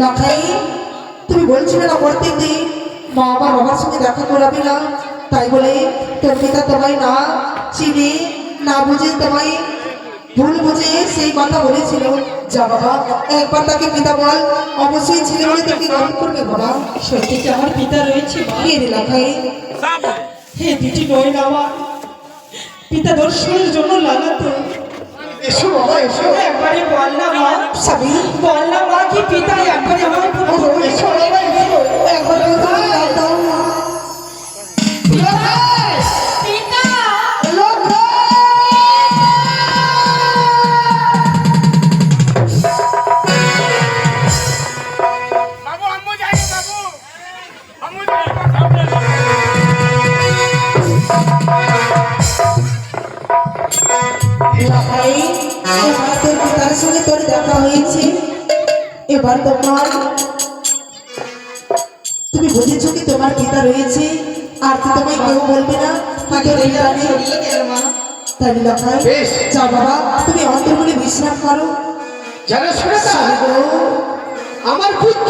লাখাই তুমি বলছিলে না প্রত্যেক দিন মা বা বাবার সঙ্গে দেখা করাবে না, তাই বলে তোর পিতা তোমায় না চিনে না বুঝে তোমায় ভুল বুঝে সেই কথা বলেছিল। যা বাবা একবার তাকে পিতা বল, অবশ্যই ছেলে বলে তোকে গ্রহণ করবে বাবা। সত্যি কি আমার পিতা রয়েছে মা? কে রে লাখাই? হে দুটি নয় না আমার পিতা দর্শনের জন্য লাগাতো। এসো বাবা এসো। একবারে বল না মা, সাবি বল না মা কি পিতা একবারে আমার এসো বাবা এসো, একবার তুমি ডাক দাও। পিতা बाबू हम जाएंगे बाबू हम जाएंगे লাখাই এবার তোর পিতার সঙ্গে তোর দেখা হয়েছে, এবার তোমার তুমি বুঝেছো কি তোমার পিতা রয়েছে আর তো তোমায় কেউ বলবে না তোর পিতা নেই। তাই লাখাই বেশ। যা বাবা তুমি অন্তর্মনে বিশ্রাম করো। জানো শুনে স্বামী গো, আমার পুত্র